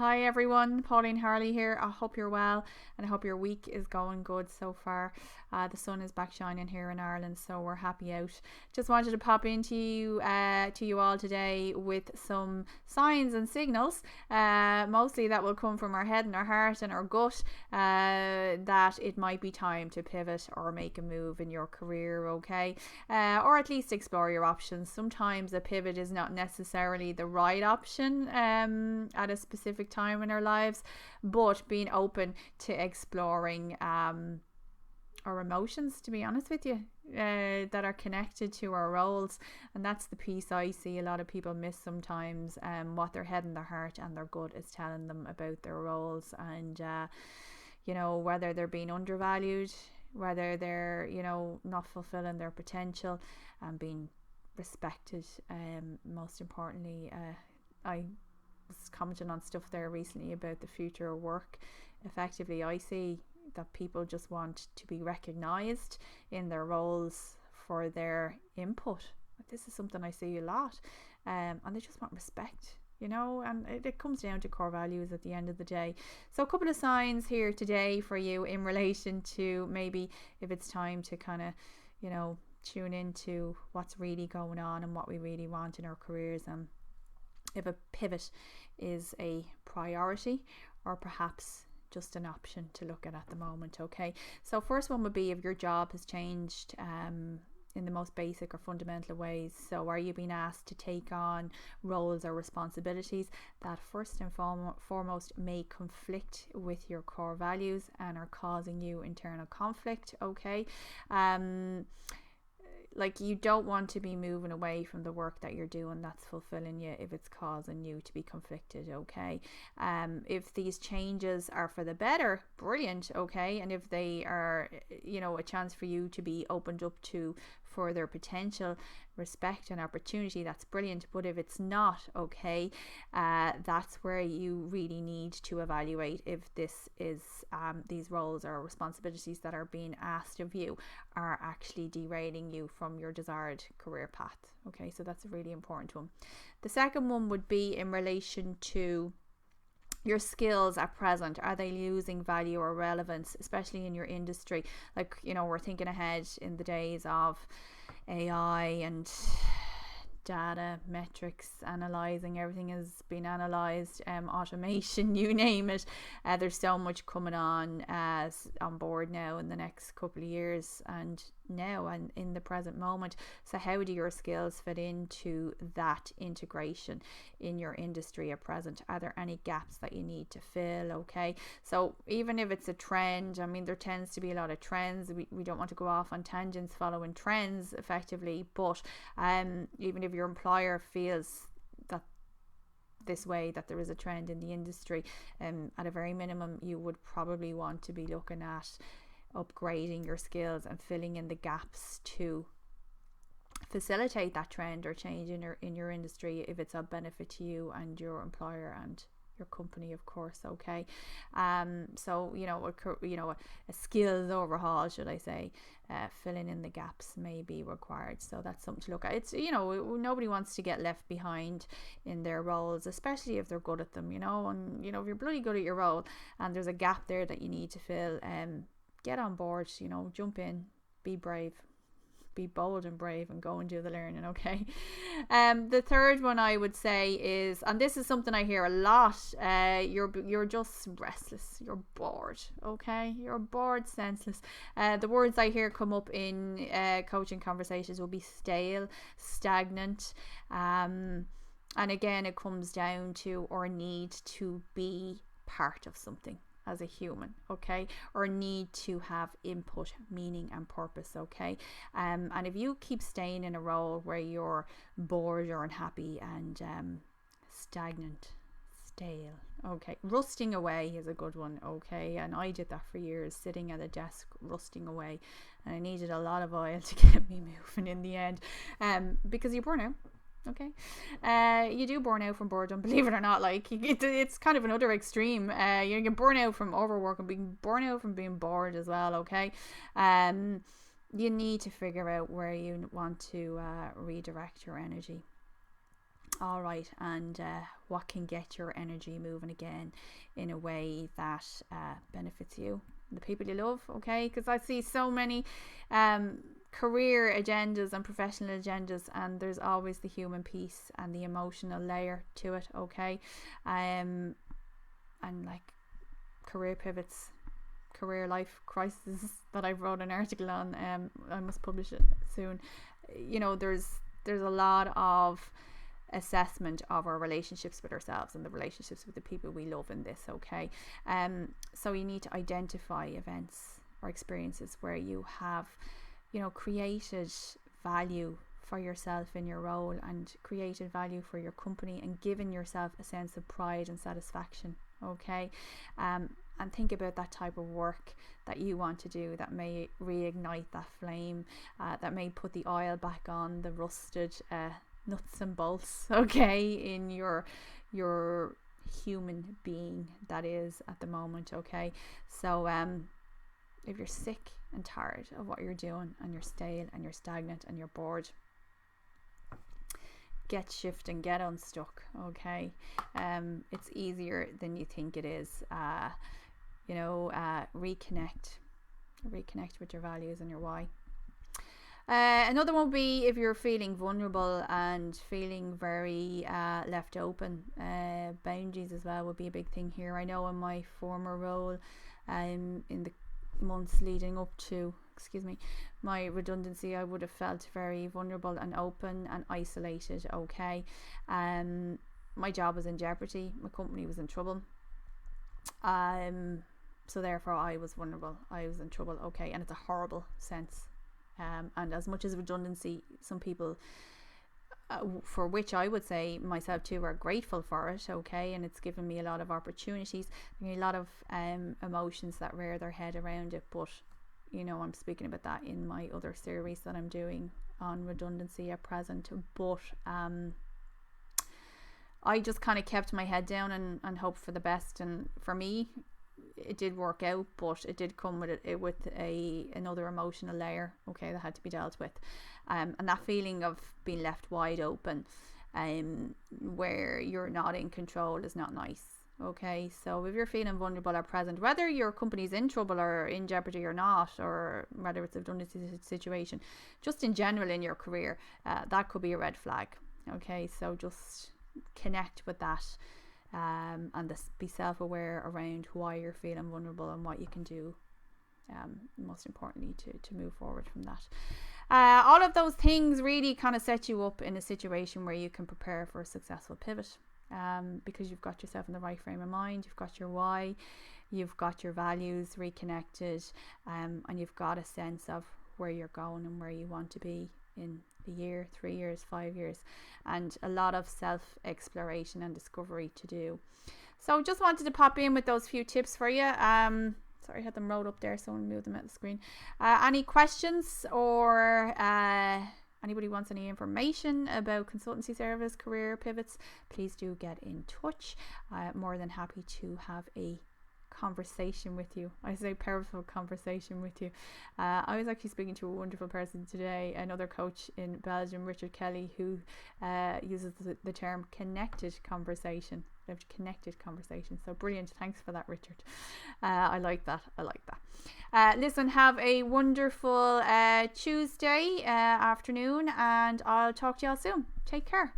Hi everyone, Pauline Harley here. I hope you're well and I hope your week is going good so far. The sun is back shining here in Ireland, so we're happy out. Just wanted to pop into you all today with some signs and signals, mostly that will come from our head and our heart and our gut, that it might be time to pivot or make a move in your career, okay? Or at least explore your options. Sometimes a pivot is not necessarily the right option at a specific time in our lives, but being open to exploring our emotions, to be honest with you, that are connected to our roles. And that's the piece I see a lot of people miss sometimes, what their head and their heart and their gut is telling them about their roles, and whether they're being undervalued, whether they're not fulfilling their potential and being respected. Most importantly, I was commenting on stuff there recently about the future of work. Effectively, I see that people just want to be recognized in their roles for their input. This is something I see a lot, and they just want respect, and it comes down to core values at the end of the day. So a couple of signs here today for you in relation to maybe if it's time to kind of tune into what's really going on and what we really want in our careers, and if a pivot is a priority or perhaps just an option to look at the moment. Okay, so first one would be if your job has changed in the most basic or fundamental ways. So are you being asked to take on roles or responsibilities that first and foremost may conflict with your core values and are causing you internal conflict? Okay, like you don't want to be moving away from the work that you're doing that's fulfilling you if it's causing you to be conflicted. Okay, if these changes are for the better, brilliant. Okay, and if they are a chance for you to be opened up to further potential, respect and opportunity, that's brilliant. But if it's not, okay, that's where you really need to evaluate if this is these roles or responsibilities that are being asked of you are actually derailing you from your desired career path. Okay, so that's a really important one. The second one would be in relation to your skills at present. Are they losing value or relevance, especially in your industry? Like, we're thinking ahead in the days of AI and data, metrics, analysing everything has been analysed, automation, you name it. There's so much coming on board now in the next couple of years and now and in the present moment. So how do your skills fit into that integration in your industry at present? Are there any gaps that you need to fill? Okay, so even if it's a trend, there tends to be a lot of trends. We don't want to go off on tangents following trends effectively, but even if your employer feels that this way, that there is a trend in the industry, at a very minimum you would probably want to be looking at upgrading your skills and filling in the gaps to facilitate that trend or change in your industry if it's of benefit to you and your employer and your company, of course. Okay, so a skills overhaul, should I say, filling in the gaps may be required. So that's something to look at. It's nobody wants to get left behind in their roles, especially if they're good at them, and if you're bloody good at your role and there's a gap there that you need to fill, get on board, jump in, be brave, be bold and brave, and go and do the learning. Okay, the third one I would say is, and this is something I hear a lot, you're just restless, you're bored. Okay, you're bored, senseless. The words I hear come up in coaching conversations will be stale, stagnant, and again it comes down to our need to be part of something as a human, okay, or need to have input, meaning and purpose. Okay, and if you keep staying in a role where you're bored or unhappy and stagnant, stale, okay, rusting away is a good one. Okay, and I did that for years, sitting at a desk rusting away, and I needed a lot of oil to get me moving in the end, because you burn out. Okay, you do burn out from boredom, believe it or not. Like it's kind of another extreme. You get burn out from overwork and being burn out from being bored as well. Okay, you need to figure out where you want to redirect your energy. All right, and what can get your energy moving again in a way that benefits you, the people you love, okay? Because I see so many career agendas and professional agendas, and there's always the human piece and the emotional layer to it, okay? And like career pivots, career life crisis that I wrote an article on, I must publish it soon. You know, there's a lot of assessment of our relationships with ourselves and the relationships with the people we love in this, okay? So you need to identify events or experiences where you have, you know, created value for yourself in your role and created value for your company and given yourself a sense of pride and satisfaction, okay? And think about that type of work that you want to do that may reignite that flame, that may put the oil back on the rusted nuts and bolts, okay, in your human being that is at the moment, okay? So if you're sick and tired of what you're doing and you're stale and you're stagnant and you're bored, get shifting, get unstuck, okay? It's easier than you think it is. Reconnect with your values and your why. Another one would be if you're feeling vulnerable and feeling very left open. Boundaries as well would be a big thing here. I know in my former role, in the months leading up to my redundancy, I would have felt very vulnerable and open and isolated, okay? My job was in jeopardy, my company was in trouble, so therefore I was vulnerable, I was in trouble, okay? And it's a horrible sense. And as much as redundancy, some people, for which I would say myself too, are grateful for it, okay? And it's given me a lot of opportunities, a lot of emotions that rear their head around it. But, you know, I'm speaking about that in my other series that I'm doing on redundancy at present. But I just kind of kept my head down and hoped for the best. And for me, it did work out, but it did come with another emotional layer, okay, that had to be dealt with, and that feeling of being left wide open, where you're not in control, is not nice, okay? So if you're feeling vulnerable at present, whether your company's in trouble or in jeopardy or not, or whether it's a redundancy situation, just in general in your career, that could be a red flag, okay? So just connect with that. And be self-aware around why you're feeling vulnerable and what you can do, most importantly, to move forward from that. All of those things really kind of set you up in a situation where you can prepare for a successful pivot, because you've got yourself in the right frame of mind, you've got your why, you've got your values reconnected, and you've got a sense of where you're going and where you want to be in a year, 3 years, 5 years, and a lot of self-exploration and discovery to do. So just wanted to pop in with those few tips for you. Sorry, I had them rolled up there, so I'll move them out the screen. Any questions, or anybody wants any information about consultancy service, career pivots, please do get in touch. More than happy to have a conversation with you. I say powerful conversation with you. I was actually speaking to a wonderful person today, another coach in Belgium, Richard Kelly, who uses the term connected conversation. So brilliant. Thanks for that, Richard. I like that. Listen, have a wonderful Tuesday afternoon, and I'll talk to you all soon. Take care.